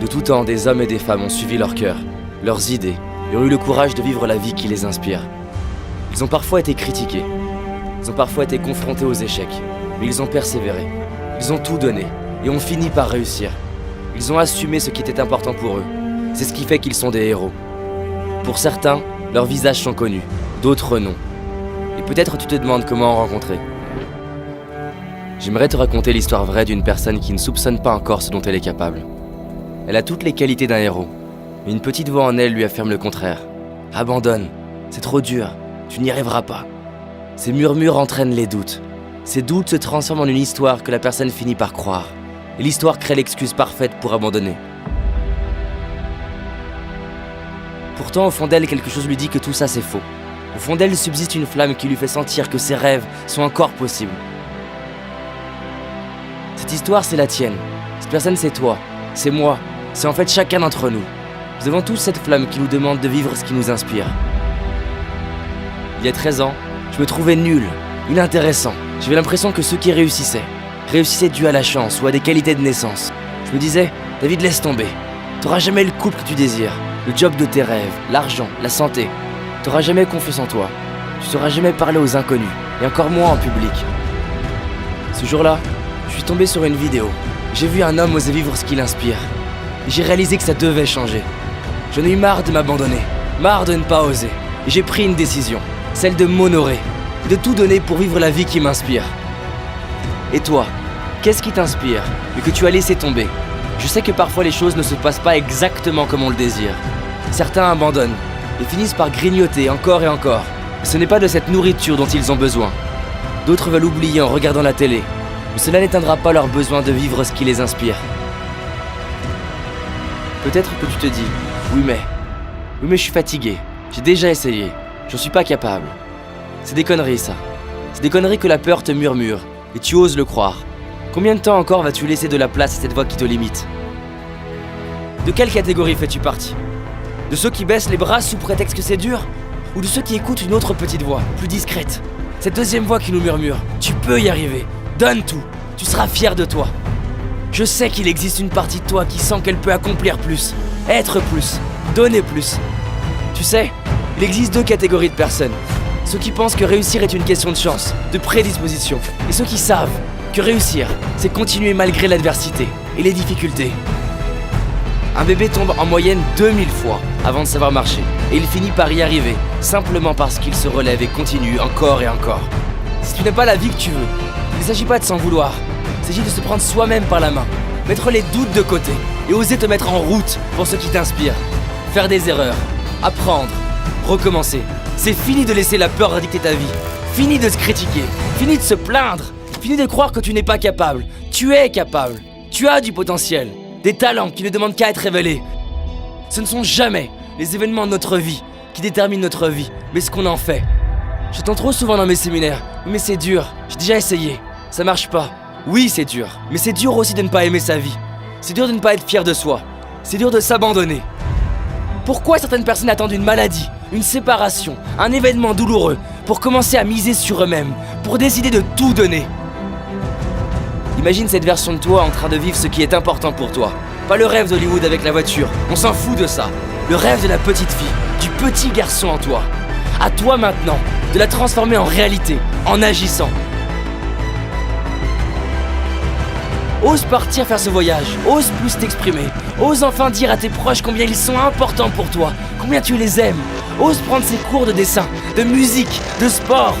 De tout temps, des hommes et des femmes ont suivi leur cœur, leurs idées, et ont eu le courage de vivre la vie qui les inspire. Ils ont parfois été critiqués, ils ont parfois été confrontés aux échecs, mais ils ont persévéré. Ils ont tout donné, et ont fini par réussir. Ils ont assumé ce qui était important pour eux. C'est ce qui fait qu'ils sont des héros. Pour certains, leurs visages sont connus, d'autres non. Et peut-être tu te demandes comment en rencontrer. J'aimerais te raconter l'histoire vraie d'une personne qui ne soupçonne pas encore ce dont elle est capable. Elle a toutes les qualités d'un héros, mais une petite voix en elle lui affirme le contraire. Abandonne, c'est trop dur, tu n'y arriveras pas. Ces murmures entraînent les doutes. Ces doutes se transforment en une histoire que la personne finit par croire. Et l'histoire crée l'excuse parfaite pour abandonner. Pourtant, au fond d'elle, quelque chose lui dit que tout ça c'est faux. Au fond d'elle subsiste une flamme qui lui fait sentir que ses rêves sont encore possibles. Cette histoire, c'est la tienne. Cette personne, c'est toi. C'est moi. C'est en fait chacun d'entre nous. Nous avons tous cette flamme qui nous demande de vivre ce qui nous inspire. Il y a 13 ans, je me trouvais nul, inintéressant. J'avais l'impression que ceux qui réussissaient dû à la chance ou à des qualités de naissance. Je me disais, David, laisse tomber. T'auras jamais le couple que tu désires, le job de tes rêves, l'argent, la santé. T'auras jamais confiance en toi. Tu sauras jamais parler aux inconnus, et encore moins en public. Ce jour-là, je suis tombé sur une vidéo. J'ai vu un homme oser vivre ce qu'il inspire. Et j'ai réalisé que ça devait changer. J'en ai eu marre de m'abandonner, marre de ne pas oser. Et j'ai pris une décision, celle de m'honorer, de tout donner pour vivre la vie qui m'inspire. Et toi, qu'est-ce qui t'inspire, mais que tu as laissé tomber? Je sais que parfois les choses ne se passent pas exactement comme on le désire. Certains abandonnent et finissent par grignoter encore et encore. Et ce n'est pas de cette nourriture dont ils ont besoin. D'autres veulent oublier en regardant la télé. Mais cela n'éteindra pas leur besoin de vivre ce qui les inspire. Peut-être que tu te dis, oui mais je suis fatigué, j'ai déjà essayé, j'en suis pas capable. C'est des conneries ça. C'est des conneries que la peur te murmure, et tu oses le croire. Combien de temps encore vas-tu laisser de la place à cette voix qui te limite? De quelle catégorie fais-tu partie? De ceux qui baissent les bras sous prétexte que c'est dur? Ou de ceux qui écoutent une autre petite voix, plus discrète? Cette deuxième voix qui nous murmure, tu peux y arriver. Donne tout, tu seras fier de toi. Je sais qu'il existe une partie de toi qui sent qu'elle peut accomplir plus, être plus, donner plus. Tu sais, il existe deux catégories de personnes. Ceux qui pensent que réussir est une question de chance, de prédisposition. Et ceux qui savent que réussir, c'est continuer malgré l'adversité et les difficultés. Un bébé tombe en moyenne 2000 fois avant de savoir marcher. Et il finit par y arriver, simplement parce qu'il se relève et continue encore et encore. Si tu n'as pas la vie que tu veux, il ne s'agit pas de s'en vouloir, il s'agit de se prendre soi-même par la main, mettre les doutes de côté et oser te mettre en route pour ce qui t'inspire. Faire des erreurs, apprendre, recommencer. C'est fini de laisser la peur dicter ta vie, fini de se critiquer, fini de se plaindre, fini de croire que tu n'es pas capable. Tu es capable, tu as du potentiel, des talents qui ne demandent qu'à être révélés. Ce ne sont jamais les événements de notre vie qui déterminent notre vie, mais ce qu'on en fait. J'entends trop souvent dans mes séminaires, mais c'est dur, j'ai déjà essayé, ça marche pas. Oui, c'est dur, mais c'est dur aussi de ne pas aimer sa vie. C'est dur de ne pas être fier de soi. C'est dur de s'abandonner. Pourquoi certaines personnes attendent une maladie, une séparation, un événement douloureux pour commencer à miser sur eux-mêmes, pour décider de tout donner? Imagine cette version de toi en train de vivre ce qui est important pour toi. Pas le rêve d'Hollywood avec la voiture, on s'en fout de ça. Le rêve de la petite fille, du petit garçon en toi. À toi maintenant de la transformer en réalité, en agissant. Ose partir faire ce voyage, ose plus t'exprimer, ose enfin dire à tes proches combien ils sont importants pour toi, combien tu les aimes. Ose prendre ces cours de dessin, de musique, de sport.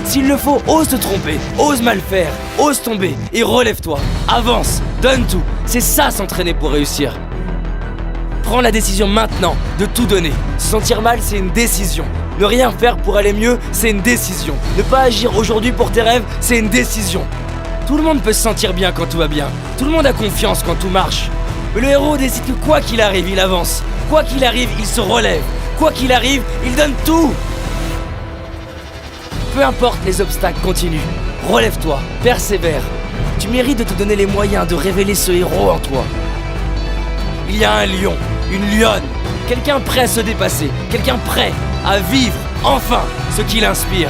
S'il le faut, ose te tromper, ose mal faire, ose tomber et relève-toi. Avance, donne tout, c'est ça s'entraîner pour réussir. Prends la décision maintenant de tout donner. Se sentir mal, c'est une décision. Ne rien faire pour aller mieux, c'est une décision. Ne pas agir aujourd'hui pour tes rêves, c'est une décision. Tout le monde peut se sentir bien quand tout va bien. Tout le monde a confiance quand tout marche. Mais le héros décide que quoi qu'il arrive, il avance. Quoi qu'il arrive, il se relève. Quoi qu'il arrive, il donne tout. Peu importe les obstacles, continue. Relève-toi, persévère. Tu mérites de te donner les moyens de révéler ce héros en toi. Il y a un lion, une lionne, quelqu'un prêt à se dépasser, quelqu'un prêt à vivre enfin ce qui l'inspire.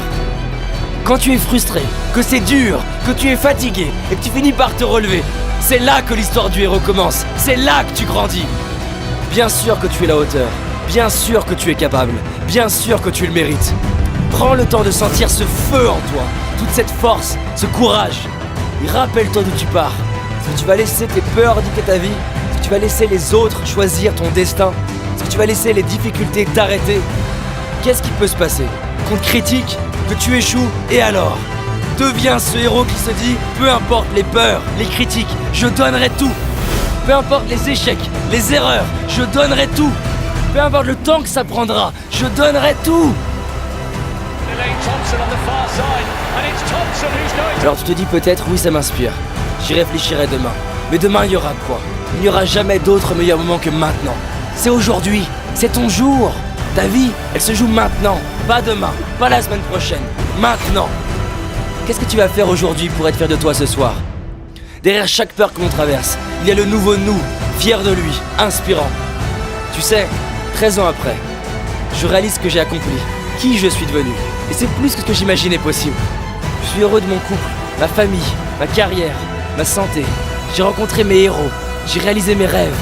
Quand tu es frustré, que c'est dur, que tu es fatigué et que tu finis par te relever, C'est là que l'histoire du héros commence. C'est là que tu grandis. Bien sûr que tu es la hauteur. Bien sûr que tu es capable. Bien sûr que tu le mérites. Prends le temps de sentir ce feu en toi. Toute cette force, ce courage. Et rappelle-toi d'où tu pars. Est-ce que tu vas laisser tes peurs dicter ta vie? Est-ce que tu vas laisser les autres choisir ton destin? Est-ce que tu vas laisser les difficultés t'arrêter? Qu'est-ce qui peut se passer? Qu'on te critique, que tu échoues, et alors? Deviens ce héros qui se dit, peu importe les peurs, les critiques, je donnerai tout. Peu importe les échecs, les erreurs, je donnerai tout. Peu importe le temps que ça prendra, je donnerai tout. Alors tu te dis peut-être, oui ça m'inspire. J'y réfléchirai demain. Mais demain il y aura quoi? Il n'y aura jamais d'autre meilleur moment que maintenant. C'est aujourd'hui, c'est ton jour. Ta vie, elle se joue maintenant, pas demain, pas la semaine prochaine, maintenant. Qu'est-ce que tu vas faire aujourd'hui pour être fier de toi ce soir? Derrière chaque peur que l'on traverse, il y a le nouveau nous, fier de lui, inspirant. Tu sais, 13 ans après, je réalise ce que j'ai accompli, qui je suis devenu. Et c'est plus que ce que j'imaginais possible. Je suis heureux de mon couple, ma famille, ma carrière, ma santé. J'ai rencontré mes héros, j'ai réalisé mes rêves.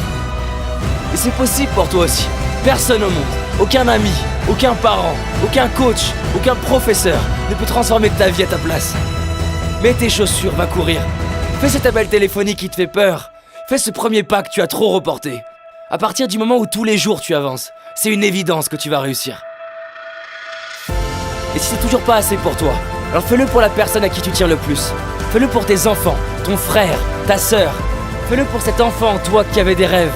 Et c'est possible pour toi aussi. Personne au monde, aucun ami, aucun parent, aucun coach, aucun professeur ne peut transformer ta vie à ta place. Mets tes chaussures, va courir. Fais cet appel téléphonique qui te fait peur. Fais ce premier pas que tu as trop reporté. À partir du moment où tous les jours tu avances, c'est une évidence que tu vas réussir. Et si c'est toujours pas assez pour toi, alors fais-le pour la personne à qui tu tiens le plus. Fais-le pour tes enfants, ton frère, ta sœur. Fais-le pour cet enfant en toi qui avait des rêves.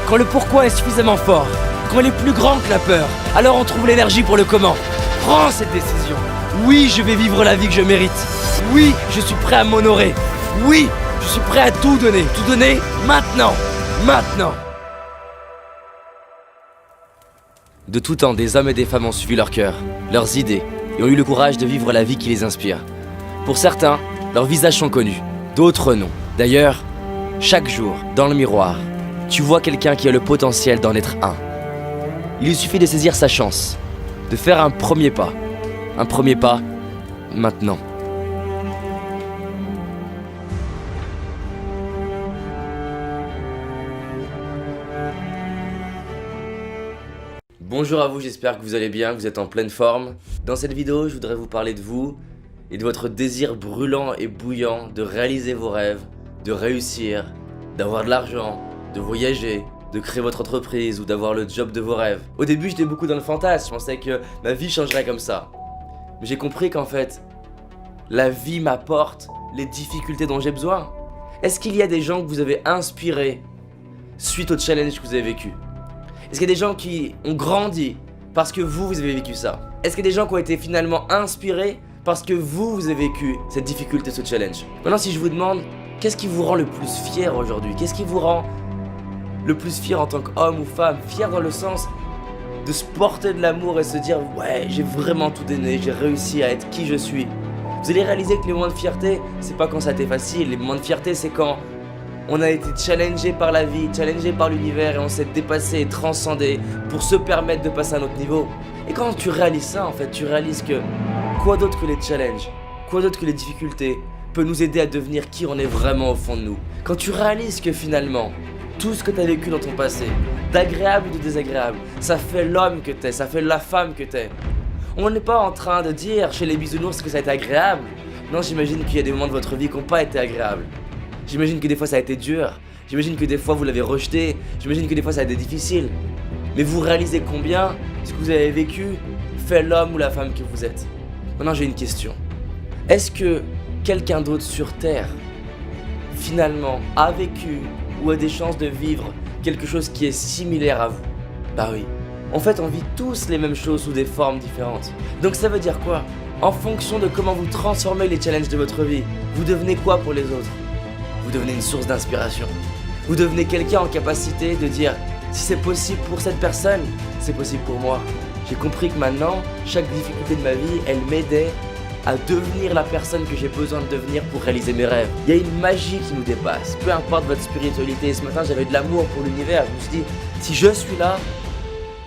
Quand le pourquoi est suffisamment fort, quand il est plus grand que la peur, alors on trouve l'énergie pour le comment. Prends cette décision. Oui, je vais vivre la vie que je mérite. Oui, je suis prêt à m'honorer. Oui, je suis prêt à tout donner maintenant. Maintenant. De tout temps, des hommes et des femmes ont suivi leur cœur, leurs idées, et ont eu le courage de vivre la vie qui les inspire. Pour certains, leurs visages sont connus, d'autres non. D'ailleurs, chaque jour, dans le miroir, tu vois quelqu'un qui a le potentiel d'en être un. Il lui suffit de saisir sa chance, de faire un premier pas. Un premier pas, maintenant. Bonjour à vous, j'espère que vous allez bien, que vous êtes en pleine forme. Dans cette vidéo, je voudrais vous parler de vous et de votre désir brûlant et bouillant de réaliser vos rêves, de réussir, d'avoir de l'argent, de voyager, de créer votre entreprise ou d'avoir le job de vos rêves. Au début, j'étais beaucoup dans le fantasme, je pensais que ma vie changerait comme ça. Mais j'ai compris qu'en fait, la vie m'apporte les difficultés dont j'ai besoin. Est-ce qu'il y a des gens que vous avez inspirés suite au challenge que vous avez vécu? Est-ce qu'il y a des gens qui ont grandi parce que vous avez vécu ça? Est-ce qu'il y a des gens qui ont été finalement inspirés parce que vous avez vécu cette difficulté, ce challenge? Maintenant, si je vous demande, qu'est-ce qui vous rend le plus fier aujourd'hui? Qu'est-ce qui vous rend le plus fier en tant qu'homme ou femme? Fier dans le sens de se porter de l'amour et se dire « Ouais, j'ai vraiment tout donné, j'ai réussi à être qui je suis ». Vous allez réaliser que les moments de fierté, c'est pas quand ça a été facile. Les moments de fierté, c'est quand on a été challengé par la vie, challengé par l'univers et on s'est dépassé et transcendé pour se permettre de passer à un autre niveau. Et quand tu réalises ça, en fait, tu réalises que quoi d'autre que les challenges, quoi d'autre que les difficultés peut nous aider à devenir qui on est vraiment au fond de nous. Quand tu réalises que finalement, tout ce que tu as vécu dans ton passé, d'agréable ou de désagréable, ça fait l'homme que t'es, ça fait la femme que t'es. On n'est pas en train de dire chez les bisounours que ça a été agréable. Non, j'imagine qu'il y a des moments de votre vie qui n'ont pas été agréables. J'imagine que des fois ça a été dur, j'imagine que des fois vous l'avez rejeté, j'imagine que des fois ça a été difficile. Mais vous réalisez combien ce que vous avez vécu fait l'homme ou la femme que vous êtes. Maintenant j'ai une question. Est-ce que quelqu'un d'autre sur Terre, finalement, a vécu ou a des chances de vivre quelque chose qui est similaire à vous? Bah oui. En fait on vit tous les mêmes choses sous des formes différentes. Donc ça veut dire quoi? En fonction de comment vous transformez les challenges de votre vie, vous devenez quoi pour les autres? Vous devenez une source d'inspiration. Vous devenez quelqu'un en capacité de dire si c'est possible pour cette personne, c'est possible pour moi. J'ai compris que maintenant, chaque difficulté de ma vie, elle m'aidait à devenir la personne que j'ai besoin de devenir pour réaliser mes rêves. Il y a une magie qui nous dépasse, peu importe votre spiritualité. Ce matin, j'avais de l'amour pour l'univers. Je me suis dit, si je suis là,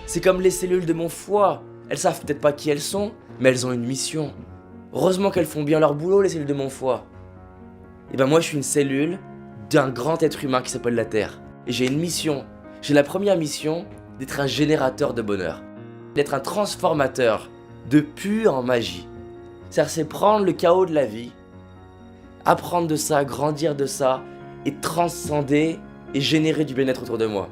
c'est comme les cellules de mon foie. Elles savent peut-être pas qui elles sont, mais elles ont une mission. Heureusement qu'elles font bien leur boulot, les cellules de mon foie. Et ben moi je suis une cellule d'un grand être humain qui s'appelle la Terre. Et j'ai une mission. J'ai la première mission d'être un générateur de bonheur. D'être un transformateur de pure en magie. C'est prendre le chaos de la vie, apprendre de ça, grandir de ça, et transcender et générer du bien-être autour de moi.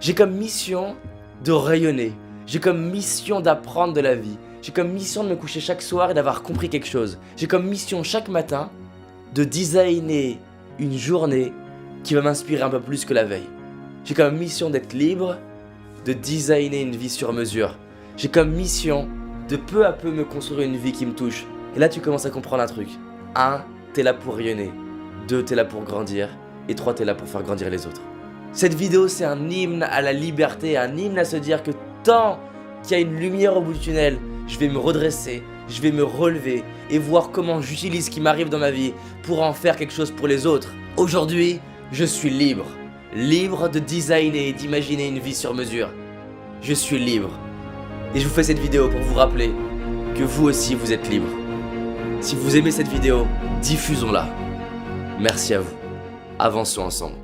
J'ai comme mission de rayonner. J'ai comme mission d'apprendre de la vie. J'ai comme mission de me coucher chaque soir et d'avoir compris quelque chose. J'ai comme mission chaque matin de designer une journée qui va m'inspirer un peu plus que la veille. J'ai comme mission d'être libre, de designer une vie sur mesure. J'ai comme mission de peu à peu me construire une vie qui me touche. Et là tu commences à comprendre un truc. 1, t'es là pour rayonner. 2, t'es là pour grandir. Et 3, t'es là pour faire grandir les autres. Cette vidéo c'est un hymne à la liberté, un hymne à se dire que tant qu'il y a une lumière au bout du tunnel, je vais me redresser, je vais me relever et voir comment j'utilise ce qui m'arrive dans ma vie pour en faire quelque chose pour les autres. Aujourd'hui, je suis libre. Libre de designer et d'imaginer une vie sur mesure. Je suis libre. Et je vous fais cette vidéo pour vous rappeler que vous aussi vous êtes libre. Si vous aimez cette vidéo, diffusons-la. Merci à vous. Avançons ensemble.